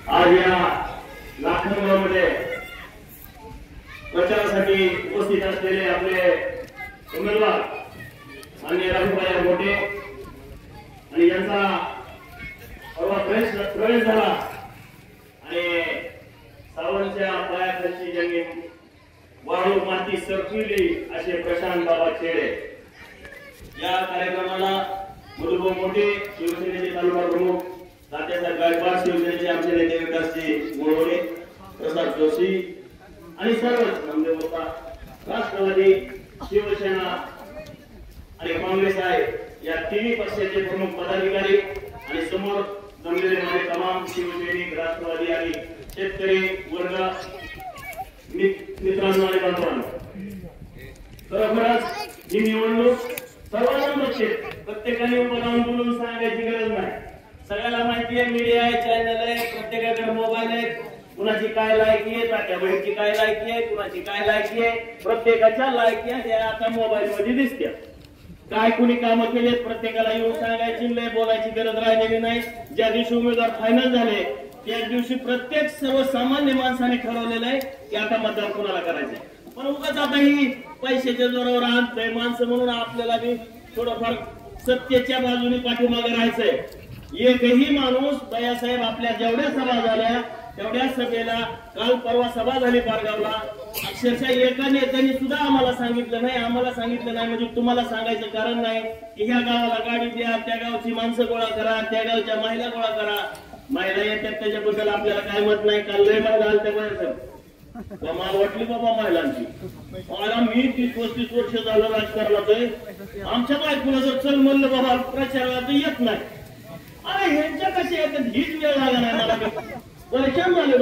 आज या लाखनगावमध्ये प्रचारासाठी उपस्थित असलेले आपले उमेदवार माननीय राघुभाई मोठे आणि यांचा प्रवेश झाला आणि सावंतच्या पायाखालची ज्यांनी वाळू माती सरकविली असे प्रशांत बाबा खेडे या कार्यक्रमाला मधुभाऊ मोठे शिवसेनेचे तालुका प्रमुख तात्यासाहेब गायकवाड शिवसेनेचे आमचे नेते विकासजी मोहोळे प्रसाद जोशी आणि सर्वच नामदेव बाप्पा राष्ट्रवादी शिवसेना आणि काँग्रेस आहे या तिन्ही पक्षाचे प्रमुख पदाधिकारी आणि समोर जमलेले माझे तमाम शिवसैनिक राष्ट्रवादी आणि शेतकरी वर्ग मित्रांनो आणि बांधवांनो, खरोखरच ही निवडणूक सर्वांना लक्ष प्रत्येकाने उभं राहून बोलून सांगायची गरज नाही. सगळ्याला माहिती आहे, मीडिया आहे, चॅनल आहे, प्रत्येकाकडे मोबाईल आहे. कुणाची काय लायकी आहे, तात्या बहिणीची काय लायकी आहे, कुणाची काय लायकी आहे, प्रत्येकाच्या लायकी आहे आता मोबाईल मध्ये दिसत्या. काय कुणी कामं केलेत प्रत्येकाला येऊन सांगायची लय बोलायची गरज राहिलेली नाही. ज्या दिवशी उमेदवार फायनल झाले त्या दिवशी प्रत्येक सर्वसामान्य माणसाने ठरवलेलं आहे की आता मतदान कोणाला करायचंय. पण उगाच आता ही पैशाच्या जोरावर आणतंय माणसं म्हणून आपल्याला बी थोडंफार सत्तेच्या बाजूने पाठीमागे राहायचंय. एकही माणूस बयासाहेब आपल्या जेवढ्या सभा झाल्या तेवढ्या सभेला काल परवा सभा झाली पारगावला अक्षरशः एका नेत्याने सुद्धा आम्हाला सांगितलं नाही म्हणजे तुम्हाला सांगायचं कारण नाही की ह्या गावाला गाडी द्या, त्या गावची माणसं गोळा करा, त्या गावच्या महिला गोळा करा. महिला येतात त्याच्याबद्दल आपल्याला काय मत नाही. काल लय महिला आल्या बयासाहेब मला वाटली बाबा महिलांची. मला मी 30-35 वर्ष झालं राजकारणात आमच्या बायकोला जर चल म्हणलं बाबा प्रचाराला तर येत नाही. अरे ह्यांच्या कशा येतात हीच वेळ लागला नाही मला. परेशान झाले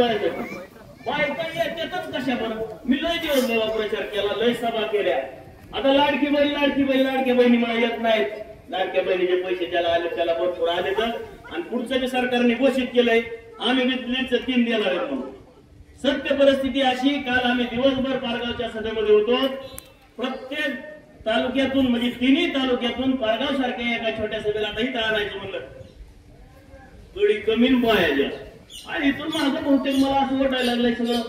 बायका येतातच कशा बरं. मी लय दिवस बाबा प्रचार केला, लय सभा केल्या. आता लाडकी लाडक्या बहिणी मला येत नाहीत. लाडक्या बहिणीचे पैसे ज्याला आले त्याला भरपूर आले तर आणि पुढचं बी सरकारने घोषित केलंय आम्ही वीजचं 3 देणार आहेत म्हणून. सत्य परिस्थिती अशी, काल आम्ही दिवसभर पारगावच्या सभेमध्ये होतो. प्रत्येक तालुक्यातून म्हणजे तिन्ही तालुक्यातून पारगाव सारख्या एका छोट्या सभेला काही आणायचं म्हणलं थोडी कमी बाया आणि इथून माझं बहुतेक मला असं वाटायला लागलंय सगळं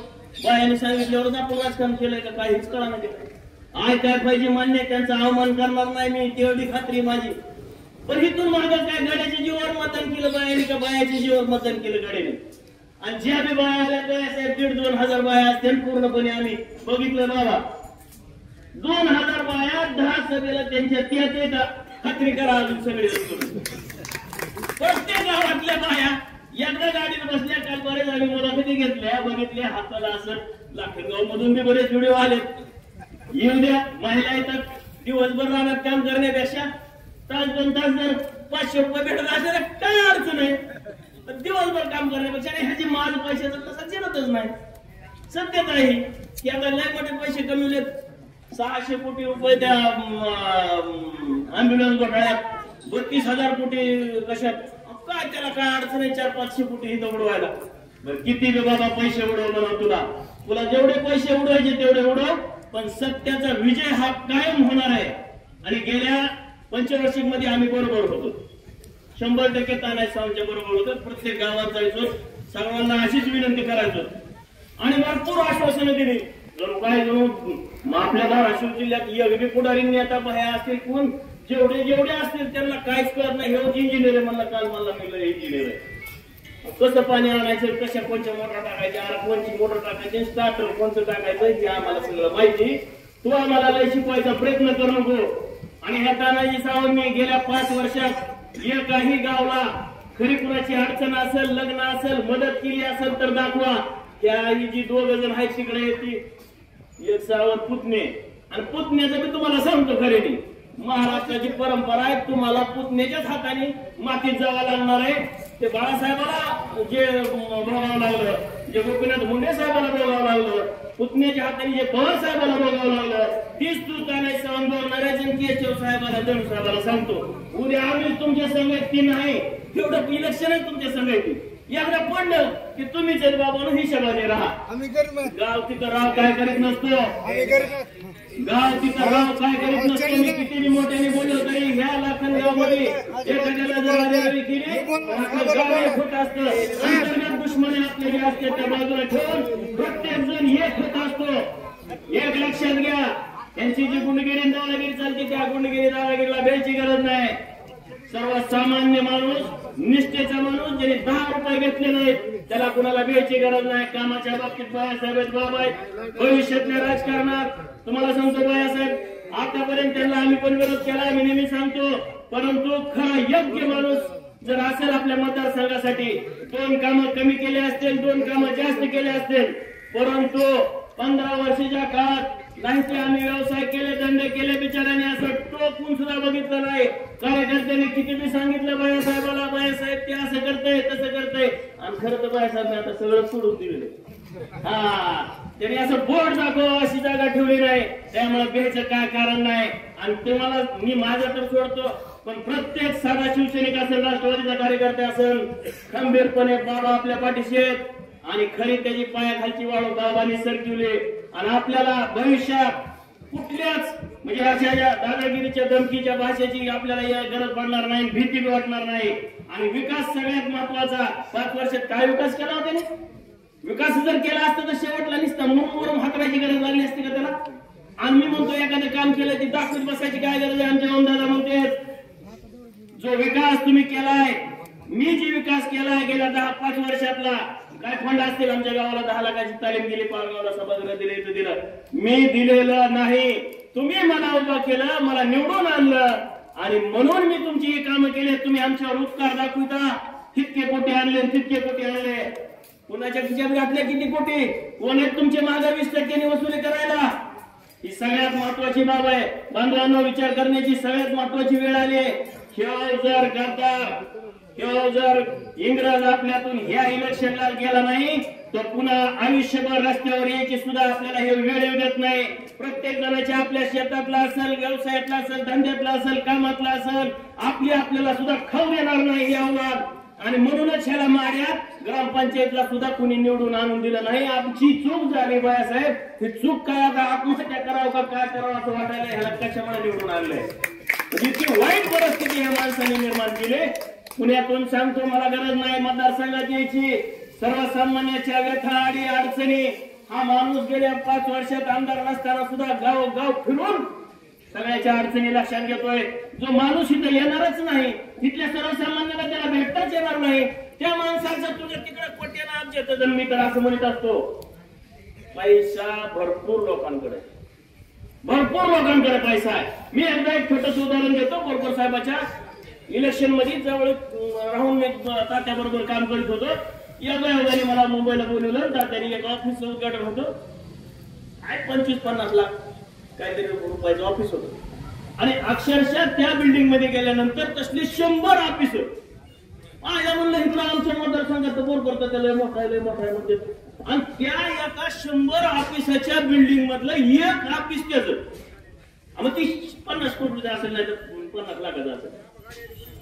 बायाने सांगितल्यावर आपण राजकारण केलंय का काहीच कळा नाही. काय पाहिजे मान्य, त्यांचा अवमान करणार नाही मी, तेवढी खात्री माझी. पण इथून माझं काय गाड्याच्या जीवावर मतदान केलं बायाने का बायाच्या जीवावर मतदान केलं गाडीने. आणि ज्या बी बाया आल्या बायासाहेब 1,500-2,000 हजार बाया असतील पूर्णपणे आम्ही बघितलं बाबा. 2,000 बाया 10 सभेला त्यांच्या त्याच येतात खात्री करा अजून सगळे प्रत्येक गावातल्या बाया एकदा गाडीत बसल्या. काल बरेच आम्ही मुलाखती घेतल्या बघितल्या हाताला असं लाखनगाव मधून बी बरेच व्हिडिओ आले. येऊ द्या, महिला येतात दिवसभर रानात काम करण्यापेक्षा तास 2 तास जर 500 रुपये भेटत असेल काय अडचण आहे. दिवसभर काम करण्यापेक्षा ह्याची माझ पैशाचं तसं चिरतच नाही. सत्यात आहे की आता लय मोठे पैसे कमवलेत. 600 कोटी रुपये त्या अँब्युलन्स घोटाळ्यात, 32,000 कोटी कशात काय त्याला काय अडचण आहे. 400-500 कोटी इथं उडवायला. किती बी बाबा पैसे उडव म्हणा तुला जेवढे पैसे उडवायचे तेवढे उडव, पण सत्याचा विजय हा कायम होणार आहे. आणि गेल्या पंचवार्षिक मध्ये आम्ही बरोबर होतो, 100% तानाय सावंतच्या बरोबर होतो. प्रत्येक गावात जायचो, सर्वांना अशीच विनंती करायचो आणि भरपूर आश्वासनं दिली. जणू काय आपल्या धाराशिव जिल्ह्यात एवढे पुढारींनी आता बाया असतील कोण जेवढे असतील त्यांना काहीच कळत नाही. हे इंजिनियर आहे म्हणला काल मला मिळलं इंजिनियर आहे. कसं पाणी आणायचं, कशा कोणत्या मोटर टाकायच्या, कोणची मोटर टाकायची, स्टार्टर कोणतं टाकायचं हे आम्हाला सगळं माहिती. तू आम्हाला लय शिकवायचा प्रयत्न करू नको. आणि ह्या तानाजी सावंतने गेल्या 5 वर्षात एकाही गावला खरी कुणाची अडचण असेल, लग्न असेल, मदत केली असेल तर दाखवा. त्या जी 2 जण आहेत तिकडे येते, एक सावंत पुतणे आणि पुतण्याचं मी तुम्हाला सांगतो खरेदी महाराष्ट्राची परंपरा आहे. तुम्हाला पुतण्याच्याच हाताने मातीत जावं लागणार आहे. ते बाळासाहेबाला जे भोगावं लागलं, जे गोपीनाथ मुंडे साहेबाला भोगावं लागलं, पुतण्याच्या हाताने जे पवार साहेबाला भोगावं लागलं, तीच तू तानाय सावंत भोगणार आहे. केशव साहेबाला दंड साहेबाला सांगतो उद्या आम्ही तुमच्या संघात नाही तेवढं इलेक्शन आहे तुमच्या संघात. एकदा पडलं की तुम्हीच बाबा हिशोबाने राहा. गाव तिथं राव काय करीत नसतो. गाव तिथं राव काय करीत नसतो. मी किती मोठ्याने बोललो तरी ह्या लाखनगावमध्ये एखाद्याला जर आलेली केली गाव एक होत असतं. अंतर्गत दुश्मन दुश्मनी आपले जे असते त्या बाजूला ठेवून प्रत्येक जण एक होत असतो. एक लक्षात घ्या, त्यांची जी गुंडगिरी दादागिरी चालते त्या गुंडगिरी दादागिरीला भेटची गरज नाही. सर्वसामान्य माणूस, निष्ठेचा माणूस ज्याने 10 रुपये घेतले नाहीत त्याला कुणाला भेटची गरज नाही. कामाच्या बाबतीत बाळासाहेब बाबा आहेत. भविष्यातल्या राजकारणात तुम्हाला सांगतो बाळासाहेब, आतापर्यंत त्यांना आम्ही पण विरोध केला, मी नेहमी सांगतो. परंतु खरा योग्य माणूस जर असेल आपल्या मतदारसंघासाठी 2 कामं कमी केले असतील, 2 कामं जास्त केले असतील, परंतु 15 वर्षाच्या काळात नाही ते आम्ही व्यवसाय केले, धंदे केले, बिचाऱ्यांनी असं टोकून सुद्धा बघितलं नाही. कार्यकर्त्यांनी किती बी सांगितलं बाळासाहेबाला, बाळासाहेब ते असं करतंय तसं करतंय, आणि खरं तर बाळासाहेब आता सगळं सोडून दिलेलं. त्यांनी असं बोर्ड दाखव अशी जागा ठेवली नाही. त्यामुळे घ्यायचं काय कारण नाही. आणि तुम्हाला मी माझं तर सोडतो, पण प्रत्येक साधा शिवसैनिक असेल, राष्ट्रवादीचा कार्यकर्ते असेल, खंबीरपणे बाबा आपल्या पाठीशी आहेत आणि खरी त्याची पायाखालची वाळू बाबांनी सरकिवली. आणि आपल्याला भविष्यात कुठल्याच म्हणजे अशा या दादागिरीच्या धमकीच्या भाषेची आपल्याला गरज पडणार नाही, भीती वाटणार नाही. आणि विकास सगळ्यात महत्वाचा. 5 वर्षात काय विकास केला होता त्याने? विकास जर केला असता तर शेवटला निसता म्हणून हाकडायची गरज लागली असती का त्याला? आणि मी म्हणतो एखादं काम केलं ती दाखवत बसायची काय गरज आहे? आमच्या दादा म्हणते जो विकास तुम्ही केलाय, मी जी विकास केलाय गेल्या 10-5 वर्षातला, काय फंड असतील आमच्या गावाला 10 लाखाची तालीम दिली, पालगावला सभागृह दिले, इथं दिलं, मी दिलेलं नाही. तुम्ही मला उभं केलं, मला निवडून आणलं आणि म्हणून मी तुमची ही कामं केली. तुम्ही आमच्यावर उपकार दाखवता, तितके कोटी आणले, तितके कोटी आणले. कुणाच्या खिशात घातले किती कोटी? कोण आहेत तुमचे मागे 20% वसुली करायला? ही सगळ्यात महत्वाची बाब आहे. बांधवांना विचार करण्याची सगळ्यात महत्वाची वेळ आली. जर गद्दार, जर इंग्रज आपल्यातून ह्या इलेक्शनला गेला नाही तर पुन्हा आयुष्यभर रस्त्यावर यायची सुद्धा आपल्याला हे वेळ देत नाही. प्रत्येक जणाच्या आपल्या शेतातला असेल, व्यवसायातला असेल, धंद्यातला असेल, कामातला असेल, आपल्याला सुद्धा खाऊ देणार नाही हे आव्हान. आणि म्हणूनच ह्याला माड्यात ग्रामपंचायतला सुद्धा कुणी निवडून आणून दिलं नाही. आमची चूक झाली बाळासाहेब. ही चूक काय आता आत्महत्या करावं का काय करावं असं वाटायला ह्याला कशामुळे निवडून आणलंय? इतकी वाईट परिस्थिती या माणसाने निर्माण केली. पुण्यातून सांगतो, मला गरज नाही मतदारसंघात यायची. सर्वसामान्याच्या व्यथा आणि अडचणी हा माणूस गेल्या 5 वर्षात आमदार नसताना सुद्धा गाव फिरून सगळ्याच्या अडचणी लक्षात घेतोय. जो माणूस इथं येणारच नाही, तिथल्या सर्वसामान्याला त्याला भेटताच येणार नाही, त्या माणसाचं तुझ्या तिकडे कोट्यानं आमच्या जण मी तर असं म्हणत असतो. पैसा भरपूर लोकांकडे पैसा आहे. मी एकदा एक छोटस उदाहरण देतो. कोरकर साहेबाच्या इलेक्शन मध्ये जवळ राहून मी तात्याबरोबर काम करत होतो. या योगाने मला मुंबईला बोलवलं. तात्याने एक ऑफिसचं उद्घाटन होतं. 25-50 लाख काहीतरी रुपयाचं ऑफिस होतं. आणि अक्षरशः त्या बिल्डिंग मध्ये गेल्यानंतर तसले 100 ऑफिसर. माझ्या म्हणलं इथला आमच्या मतदारसंघात बोर करतो त्याला मोठा म्हणते. आणि त्या एका 100 ऑफिसाच्या बिल्डिंग मधलं एक ऑफिस त्याचं, मग ती 50 कोटी असेल नाही तर 50 लाखाचं असेल.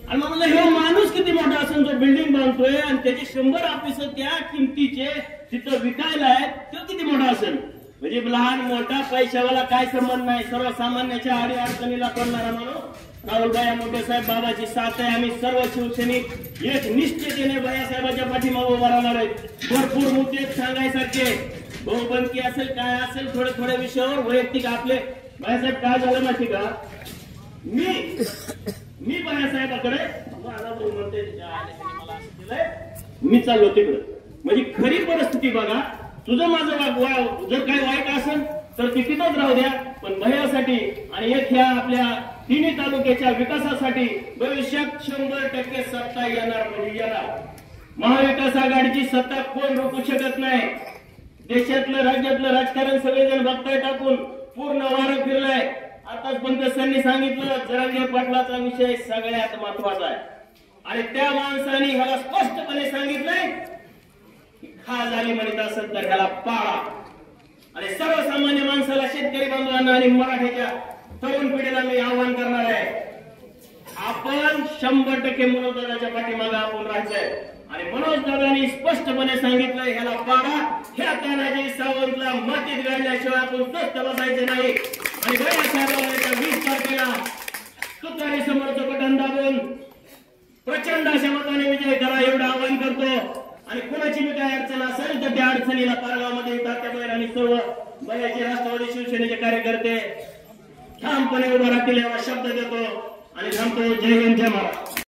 आणि मग म्हणलं हे माणूस किती मोठा असेल जो बिल्डिंग बांधतोय आणि त्याचे 100 ऑफिस त्या किमतीचे तिथं विकायला आहेत, तो किती मोठा असेल. म्हणजे लहान मोठा पैशावाला काय संबंध नाही. सर्वसामान्याच्या आडी अडचणीला पडणारा माणूस. राहुलभाई मोठे साहेब बाबाची साथ आहे. आम्ही सर्व शिवसैनिक एक निश्चितीने भैयासाहेबांच्या पाठीमागे उभा राहणार आहेत. भरपूर मुद्दे सांगायसारखे, बहुबंकी असेल काय असेल, थोड्या विषयावर वैयक्तिक आपले. भैयासाहेब काय झालं माहिती का, मी भैयासाहेबाकडे मी चाललो तिकडे. म्हणजे खरी परिस्थिती बघा. तुझं माझं जर काही वाईट असेल तर ते तिथंच राहू द्या, पण भैयासाठी आणि एक ह्या आपल्या तिन्ही तालुक्याच्या विकासासाठी भविष्यात 100% सत्ता येणार म्हणजे येणार. महाविकास आघाडीची सत्ता कोण रोखू शकत नाही. देशातलं राज्यातलं राजकारण सगळेजण बघताय टाकून पूर्ण वारं फिरलंय. आताच पंतप्रधानांनी सांगितलं जरांगे पाटलाचा विषय सगळ्यात महत्वाचा आहे. आणि त्या माणसाने ह्याला स्पष्टपणे सांगितलंय खा झाली म्हणत असेल तर ह्याला पाळा. आणि सर्वसामान्य माणसाला, शेतकरी बांधवांना आणि मराठीच्या तरुण पिढीला मी आवाहन करणार आहे, आपण 100% मनोज दादाच्या पाठीमागे आपण राहायचंय. आणि मनोज दादांनी स्पष्टपणे सांगितलं ह्याला पाडा. ह्या तानाजी सावंतला मातीत गाडल्याशिवाय आपण स्वस्थ बसायचे नाही. आणि भैयासाहेबांच्या 20 तारखेला तुतारी समोरचं बटन दाबून प्रचंड अशा मताने विजय करा एवढं आवाहन करतो. आणि कुणाची बी काय अडचण असेल तर त्या अडचणीला पारगावमध्ये तात्या बैल आणि सर्व बैलाचे राष्ट्रवादी शिवसेनेचे कार्यकर्ते ठामपणे उभा राहतील एवढा शब्द देतो आणि थांबतो. जय हिंद, जय महाराज.